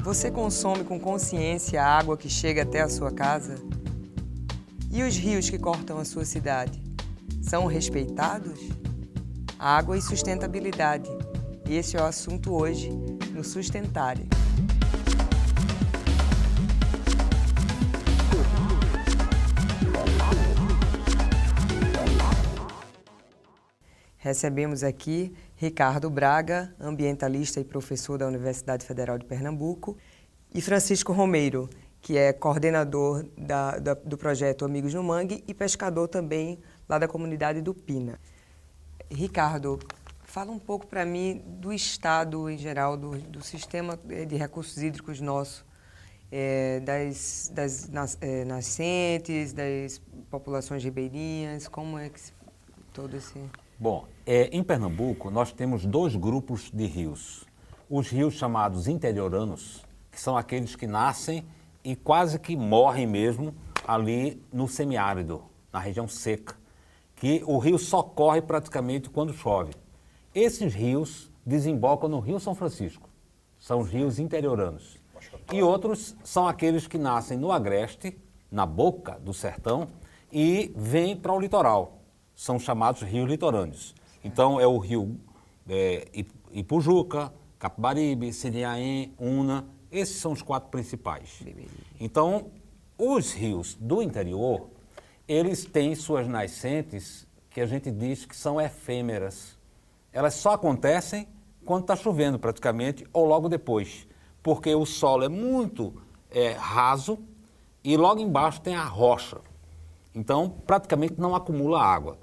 Você consome com consciência a água que chega até a sua casa? E os rios que cortam a sua cidade? São respeitados? Água e sustentabilidade. Esse é o assunto hoje no Sustentare. Recebemos aqui Ricardo Braga, ambientalista e professor da Universidade Federal de Pernambuco, e Francisco Romeiro, que é coordenador do projeto Amigos no Mangue e pescador também lá da comunidade do Pina. Ricardo, fala um pouco para mim do estado em geral, do sistema de recursos hídricos nosso, das nascentes, das populações ribeirinhas, como é que todo esse... Bom, em Pernambuco nós temos dois grupos de rios. Os rios chamados interioranos, que são aqueles que nascem e quase que morrem mesmo ali no semiárido, na região seca, que o rio só corre praticamente quando chove. Esses rios desembocam no Rio São Francisco, são os rios interioranos. E outros são aqueles que nascem no agreste, na boca do sertão, e vêm para o litoral. São chamados rios litorâneos. Então, é o rio Ipujuca, Capibaribe, Siniaém, Una, esses são os quatro principais. Então, os rios do interior, eles têm suas nascentes que a gente diz que são efêmeras. Elas só acontecem quando está chovendo praticamente ou logo depois, porque o solo é muito raso e logo embaixo tem a rocha. Então, praticamente não acumula água.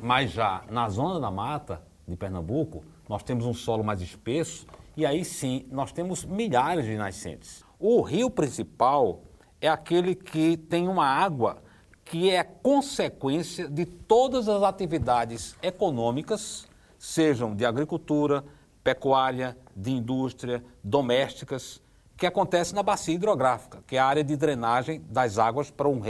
Mas já na zona da mata de Pernambuco, nós temos um solo mais espesso e aí sim nós temos milhares de nascentes. O rio principal é aquele que tem uma água que é consequência de todas as atividades econômicas, sejam de agricultura, pecuária, de indústria, domésticas, que acontece na bacia hidrográfica, que é a área de drenagem das águas para um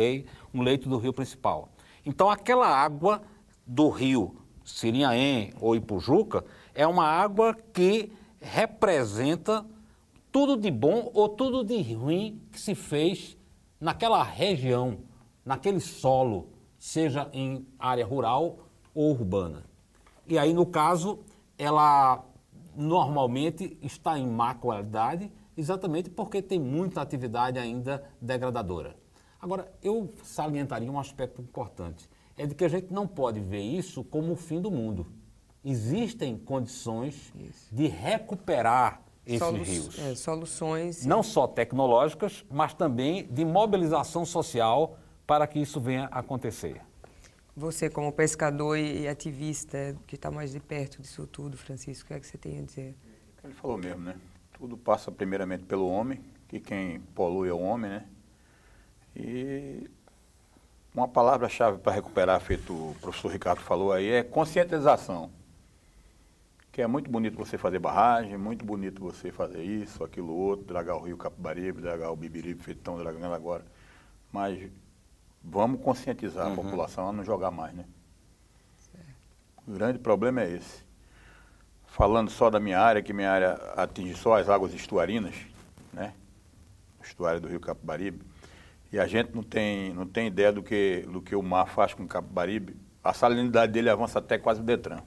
leito do rio principal. Então aquela água do rio Siniaém ou Ipujuca é uma água que representa tudo de bom ou tudo de ruim que se fez naquela região, naquele solo, seja em área rural ou urbana. E aí, no caso, ela normalmente está em má qualidade, exatamente porque tem muita atividade ainda degradadora. Agora, eu salientaria um aspecto importante. É de que a gente não pode ver isso como o fim do mundo. Existem condições de recuperar esses rios. Soluções. Não só tecnológicas, mas também de mobilização social para que isso venha a acontecer. Você, como pescador e ativista, que está mais de perto disso tudo, Francisco, o que é que você tem a dizer? Ele falou mesmo, né? Tudo passa primeiramente pelo homem, que quem polui é o homem, né? E uma palavra-chave para recuperar, feito o professor Ricardo falou aí, é conscientização. Que é muito bonito você fazer barragem, muito bonito você fazer isso, aquilo outro, dragar o rio Capibaribe, dragar o Bibiribe, feito estão dragando agora. Mas vamos conscientizar a população a não jogar mais, né? O grande problema é esse. Falando só da minha área, que minha área atinge só as águas estuarinas, né? O estuário do rio Capibaribe. E a gente não tem ideia do que o mar faz com o Capibaribe. A salinidade dele avança até quase o Detran.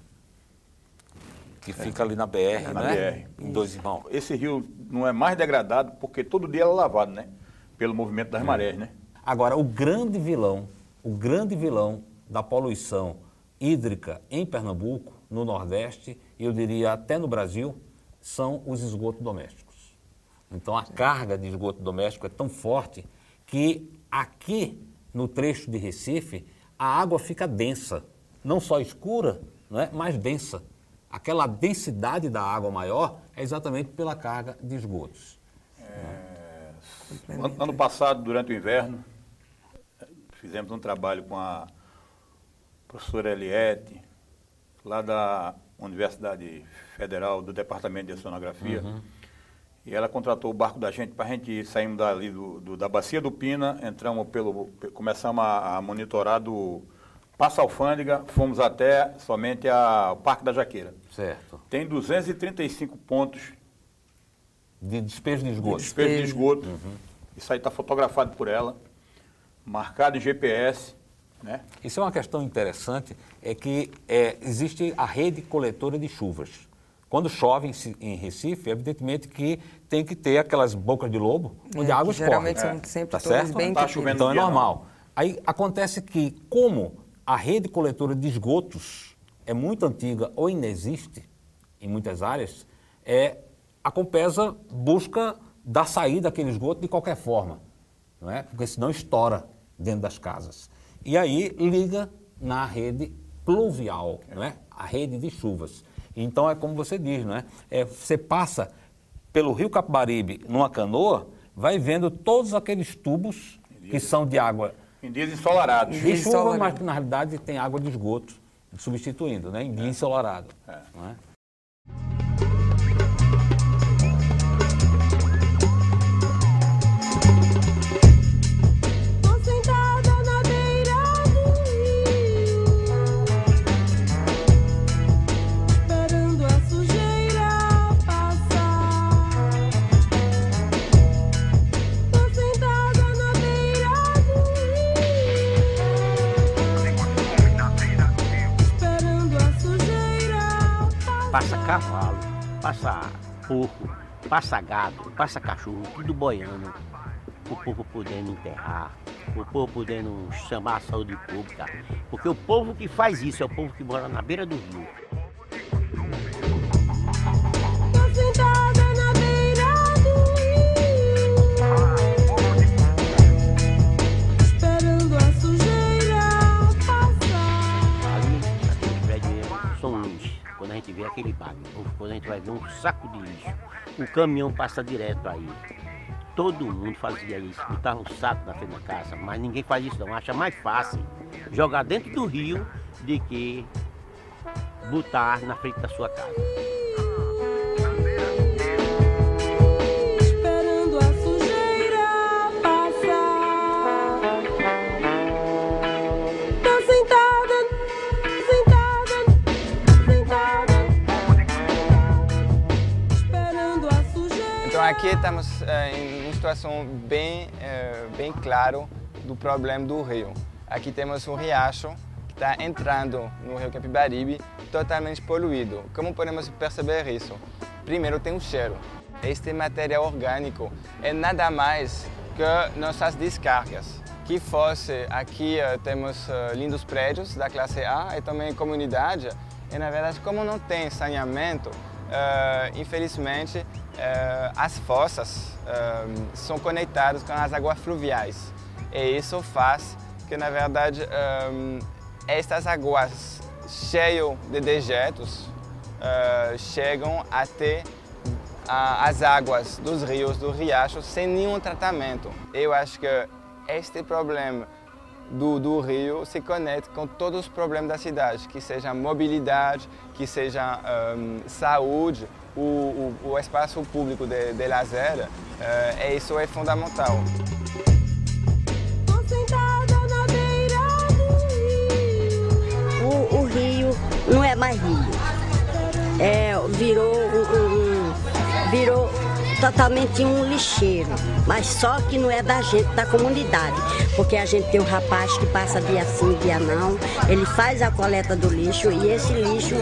Que fica ali na BR, na né? BR. Em Dois Irmãos. Esse rio não é mais degradado porque todo dia ele é lavado, né? Pelo movimento das marés, né? Agora, o grande vilão da poluição hídrica em Pernambuco, no Nordeste, e eu diria até no Brasil, são os esgotos domésticos. Então, a carga de esgoto doméstico é tão forte que aqui no trecho de Recife a água fica densa, não só escura, não é, mas densa. Aquela densidade da água maior é exatamente pela carga de esgotos. Ano passado, durante o inverno, fizemos um trabalho com a professora Eliette, lá da Universidade Federal, do Departamento de Oceanografia. E ela contratou o barco da gente para a gente sairmos dali da Bacia do Pina, começamos a monitorar do Passo Alfândega, fomos até somente ao Parque da Jaqueira. Certo. Tem 235 pontos de despejo de esgoto. Despejo de esgoto. Isso aí está fotografado por ela, marcado em GPS, né? Isso é uma questão interessante, é que existe a rede coletora de chuvas. Quando chove em Recife, evidentemente que tem que ter aquelas bocas de lobo, onde a água escorre. Geralmente são sempre Tá todas certo? bem... Tá chovendo Então é dia, normal. Aí acontece que, como a rede coletora de esgotos é muito antiga ou inexiste em muitas áreas, a Compesa busca dar saída daquele esgoto de qualquer forma, não é? Porque senão estoura dentro das casas. E aí liga na rede pluvial, não é? A rede de chuvas. Então é como você diz, não é? Você passa pelo Rio Capibaribe numa canoa, vai vendo todos aqueles tubos que são de água Em dias ensolarados. de chuva, mas que na realidade tem água de esgoto substituindo, né? Em dia ensolarado. Não é? Passa cavalo, passa porco, passa gado, passa cachorro, tudo boiando. O povo podendo enterrar, o povo podendo chamar a saúde pública. Porque o povo que faz isso é o povo que mora na beira do rio. Quando a gente vê aquele bagulho, quando a gente vai ver um saco de lixo, o caminhão passa direto aí. Todo mundo fazia isso, botava um saco na frente da casa, mas ninguém faz isso não. Acha mais fácil jogar dentro do rio do que botar na frente da sua casa. Então aqui estamos em uma situação bem clara do problema do rio. Aqui temos um riacho que está entrando no rio Capibaribe totalmente poluído. Como podemos perceber isso? Primeiro tem um cheiro. Este material orgânico é nada mais que nossas descargas. Que fosse aqui temos lindos prédios da classe A e também comunidade. E na verdade, como não tem saneamento, infelizmente as fossas são conectadas com as águas fluviais. E isso faz que, na verdade, estas águas cheias de dejetos chegam até as águas dos rios, do riacho, sem nenhum tratamento. Eu acho que este problema do rio se conecta com todos os problemas da cidade, que seja mobilidade, que seja saúde, o espaço público de lazer, isso é fundamental. O rio não é mais rio, virou totalmente um lixeiro, mas só que não é da gente, da comunidade, porque a gente tem um rapaz que passa dia sim, dia não, ele faz a coleta do lixo e esse lixo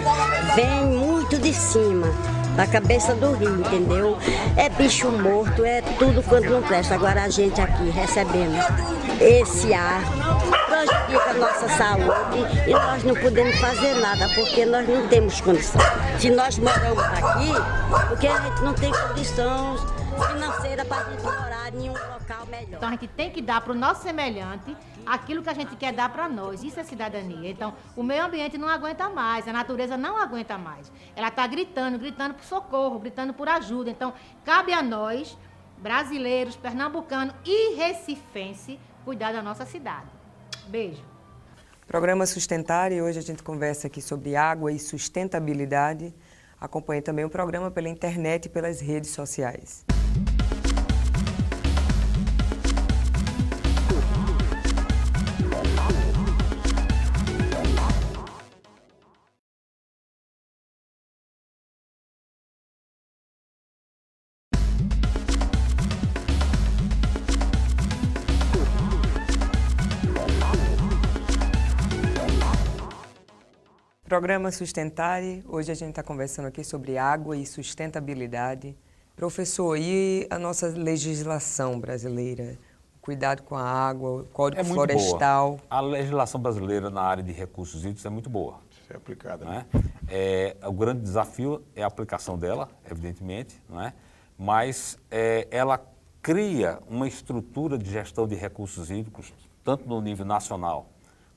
vem muito de cima, da cabeça do rio, entendeu? É bicho morto, é tudo quanto não presta. Agora a gente aqui recebendo esse ar prejudica a nossa saúde e nós não podemos fazer nada porque nós não temos condição. Se nós moramos aqui, porque a gente não tem condições financeiras para a gente morar em um local melhor. Então a gente tem que dar para o nosso semelhante aquilo que a gente quer dar para nós. Isso é cidadania. Então o meio ambiente não aguenta mais, a natureza não aguenta mais. Ela está gritando por socorro, gritando por ajuda. Então cabe a nós, brasileiros, pernambucanos e recifense, cuidar da nossa cidade. Beijo. Programa Sustentar, e hoje a gente conversa aqui sobre água e sustentabilidade. Acompanhe também o programa pela internet e pelas redes sociais. Programa Sustentare, hoje a gente está conversando aqui sobre água e sustentabilidade. Professor, e a nossa legislação brasileira? O cuidado com a água, o Código Florestal? Boa. A legislação brasileira na área de recursos hídricos é muito boa. Isso é aplicada, né? O grande desafio é a aplicação dela, evidentemente, não é? Mas ela cria uma estrutura de gestão de recursos hídricos, tanto no nível nacional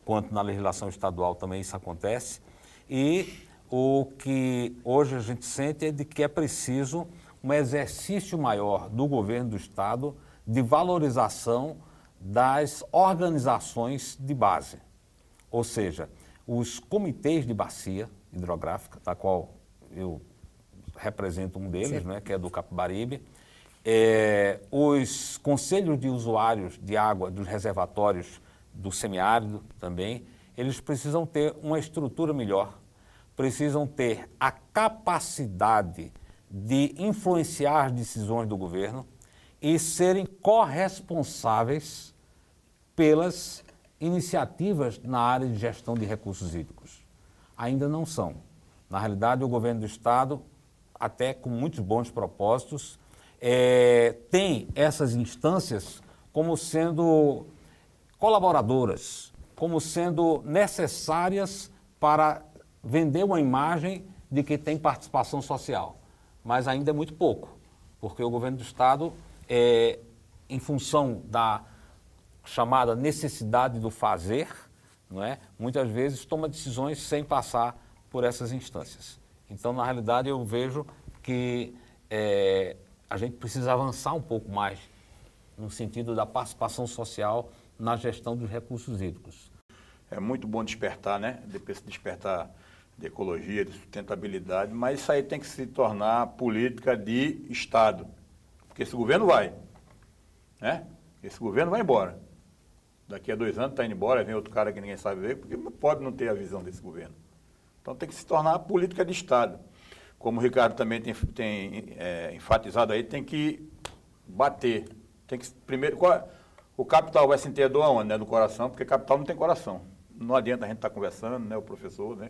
quanto na legislação estadual também isso acontece. E o que hoje a gente sente é de que é preciso um exercício maior do governo do Estado de valorização das organizações de base. Ou seja, os comitês de bacia hidrográfica, da qual eu represento um deles, né, que é do Capibaribe, os conselhos de usuários de água dos reservatórios do semiárido também, eles precisam ter uma estrutura melhor, precisam ter a capacidade de influenciar as decisões do governo e serem corresponsáveis pelas iniciativas na área de gestão de recursos hídricos. Ainda não são. Na realidade, o governo do Estado, até com muitos bons propósitos, tem essas instâncias como sendo colaboradoras, como sendo necessárias para vender uma imagem de que tem participação social. Mas ainda é muito pouco, porque o governo do Estado, em função da chamada necessidade do fazer, não é? Muitas vezes toma decisões sem passar por essas instâncias. Então, na realidade, eu vejo que a gente precisa avançar um pouco mais no sentido da participação social na gestão dos recursos hídricos. É muito bom despertar, né? Despertar de ecologia, de sustentabilidade, mas isso aí tem que se tornar política de Estado. Porque esse governo vai, né? Esse governo vai embora. Daqui a 2 anos está indo embora, vem outro cara que ninguém sabe ver, porque pode não ter a visão desse governo. Então tem que se tornar política de Estado. Como o Ricardo também tem enfatizado aí, tem que bater. Tem que, primeiro, o capital vai se entender aonde? Né? No coração, porque capital não tem coração. Não adianta a gente estar conversando, né? O professor, né?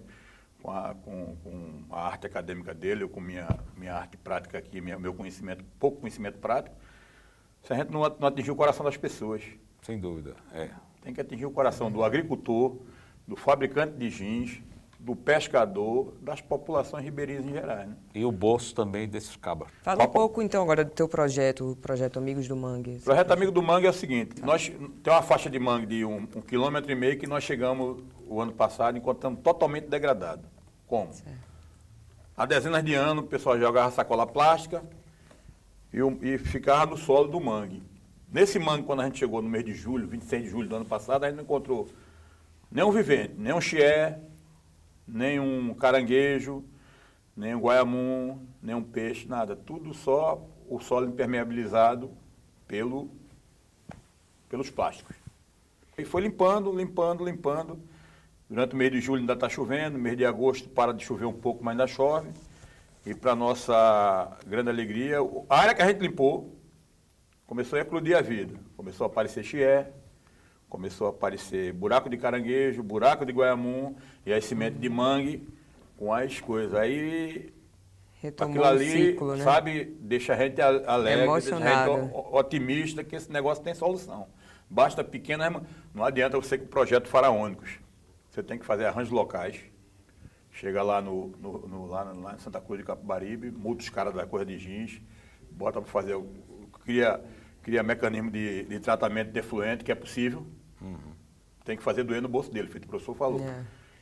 Com a arte acadêmica dele, ou com minha arte prática aqui, meu conhecimento, pouco conhecimento prático, se a gente não atingir o coração das pessoas. Sem dúvida, Tem que atingir o coração do agricultor, do fabricante de jeans, do pescador, das populações ribeirinhas em geral. Né? E o bolso também desses cabras. Fala um pouco, então, agora do teu projeto, o projeto Amigos do Mangue. O projeto Amigo do Mangue é o seguinte, nós tem uma faixa de mangue de 1,5 km que nós chegamos o ano passado encontrando totalmente degradado. Como? Certo. Há dezenas de anos o pessoal jogava sacola plástica e ficava no solo do mangue. Nesse mangue, quando a gente chegou no mês de julho, 26 de julho do ano passado, a gente não encontrou nenhum vivente, nem um chié, nem um caranguejo, nem um guaiamum, nem um peixe, nada. Tudo só o solo impermeabilizado pelos plásticos. E foi limpando. Durante o mês de julho ainda está chovendo, no mês de agosto para de chover um pouco, mas ainda chove. E para nossa grande alegria, a área que a gente limpou começou a eclodir a vida. Começou a aparecer chié, começou a aparecer buraco de caranguejo, buraco de guaiamum e as sementes de mangue com as coisas. Aí retomou aquilo ali, ciclo, né? sabe, deixa a gente alegre, emocionado, deixa a gente otimista que esse negócio tem solução. Basta pequena, não adianta você com projetos faraônicos. Você tem que fazer arranjos locais. Chega lá lá em Santa Cruz de Capibaribe, multa os caras da coisa de jeans, bota para fazer, cria mecanismo de tratamento de efluente, que é possível. Tem que fazer doer no bolso dele, feito o professor falou.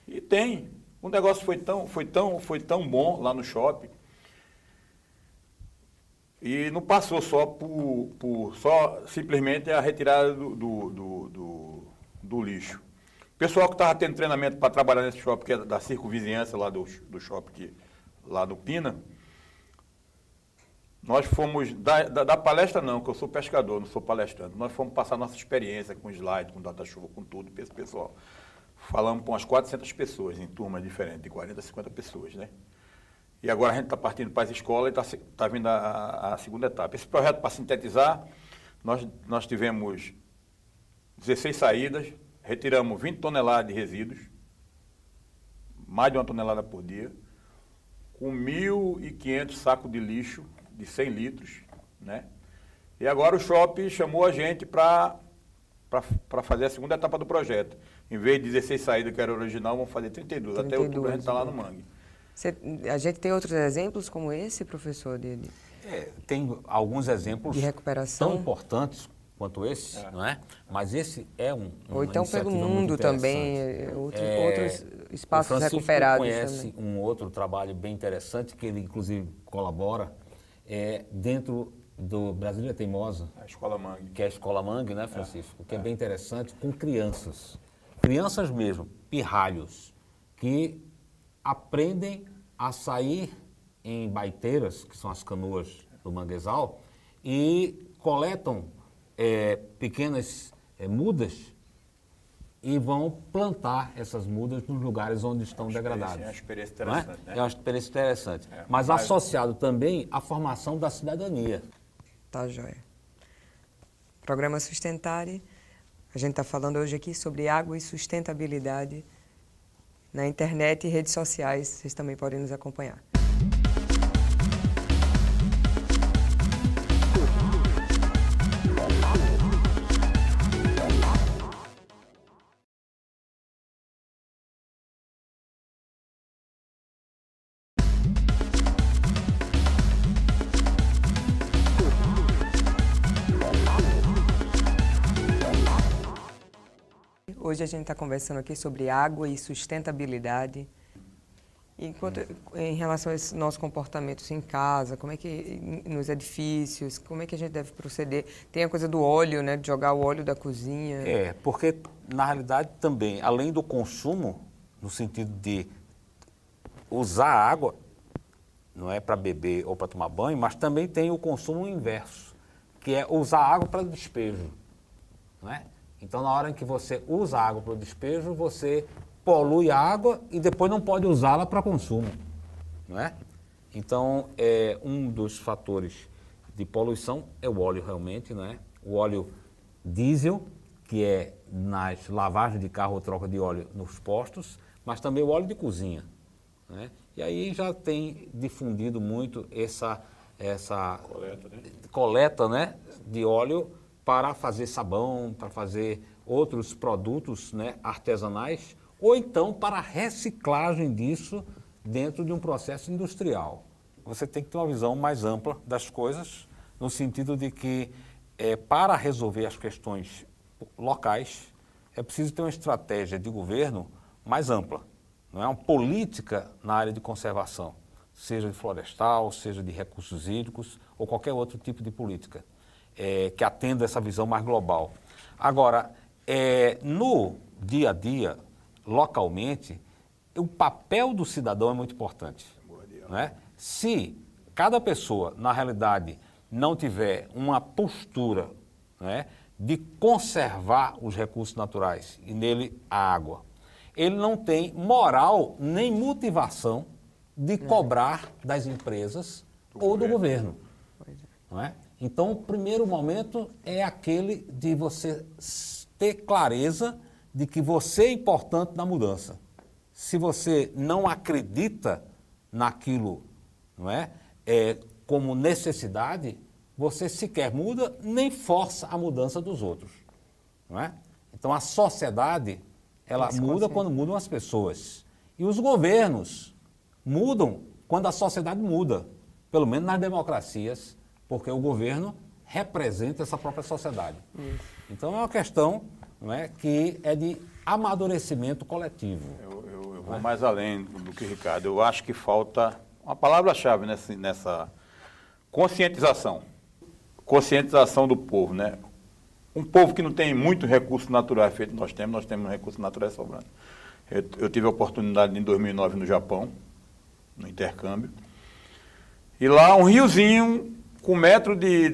E tem. O negócio foi tão bom lá no shopping. E não passou só só simplesmente a retirada do lixo. O pessoal que estava tendo treinamento para trabalhar nesse shopping, que é da circunvizinhança lá do shopping, lá do Pina, nós fomos, da palestra não, que eu sou pescador, não sou palestrante, nós fomos passar nossa experiência com slide, com data-chuva, com tudo, para esse pessoal. Falamos com umas 400 pessoas, em turmas diferentes, de 40 a 50 pessoas, né? E agora a gente está partindo para as escolas e está vindo a segunda etapa. Esse projeto, para sintetizar, nós tivemos 16 saídas, retiramos 20 toneladas de resíduos, mais de 1 tonelada por dia, com 1.500 sacos de lixo de 100 litros, né? E agora o shopping chamou a gente para fazer a segunda etapa do projeto. Em vez de 16 saídas, que era o original, vão fazer 32. Até outubro a gente está lá no Mangue. A gente tem outros exemplos como esse, professor? Tem alguns exemplos de recuperação tão importantes quanto esse, não é? Mas esse é ou então pelo mundo também, outros espaços recuperados. O Francisco conhece um outro trabalho bem interessante, que ele inclusive colabora, dentro do Brasília Teimosa. A Escola Mangue. Que é a Escola Mangue, né, Francisco? Que é bem interessante, com crianças. Crianças mesmo, pirralhos, que aprendem a sair em baiteiras, que são as canoas do manguezal, e coletam pequenas mudas e vão plantar essas mudas nos lugares onde estão degradados. É uma experiência interessante, né? É uma experiência interessante. Mas associado também à formação da cidadania. Tá, joia. Programa Sustentare. A gente está falando hoje aqui sobre água e sustentabilidade na internet e redes sociais. Vocês também podem nos acompanhar. Hoje a gente está conversando aqui sobre água e sustentabilidade. Em relação a esse nosso comportamento em casa, como é que nos edifícios, como é que a gente deve proceder? Tem a coisa do óleo, né, de jogar o óleo da cozinha. Porque na realidade também, além do consumo, no sentido de usar a água, não é para beber ou para tomar banho, mas também tem o consumo inverso, que é usar a água para despejo, não é? Então, na hora em que você usa a água para o despejo, você polui a água e depois não pode usá-la para consumo, não é? Então, um dos fatores de poluição é o óleo realmente, não é? O óleo diesel, que é nas lavagens de carro ou troca de óleo nos postos, mas também o óleo de cozinha, né? E aí já tem difundido muito essa coleta, né, de óleo para fazer sabão, para fazer outros produtos, né, artesanais, ou então para a reciclagem disso dentro de um processo industrial. Você tem que ter uma visão mais ampla das coisas, no sentido de que, para resolver as questões locais, é preciso ter uma estratégia de governo mais ampla, não é uma política na área de conservação, seja de florestal, seja de recursos hídricos ou qualquer outro tipo de política. Que atenda essa visão mais global. Agora, no dia a dia, localmente, o papel do cidadão é muito importante, não é? Se cada pessoa, na realidade, não tiver uma postura, não é, de conservar os recursos naturais, e nele a água, ele não tem moral nem motivação de cobrar das empresas ou do governo, não é? Então, o primeiro momento é aquele de você ter clareza de que você é importante na mudança. Se você não acredita naquilo, não é, como necessidade, você sequer muda nem força a mudança dos outros, não é? Então, a sociedade, ela muda quando mudam as pessoas. E os governos mudam quando a sociedade muda, pelo menos nas democracias, porque o governo representa essa própria sociedade. Então, é uma questão, não é, que é de amadurecimento coletivo. Eu vou mais além do que Ricardo. Eu acho que falta uma palavra-chave nessa conscientização. Conscientização do povo, né? Um povo que não tem muito recurso natural feito, nós temos recursos naturais sobrando. Eu tive a oportunidade em 2009 no Japão, no intercâmbio, e lá um riozinho com 1 metro de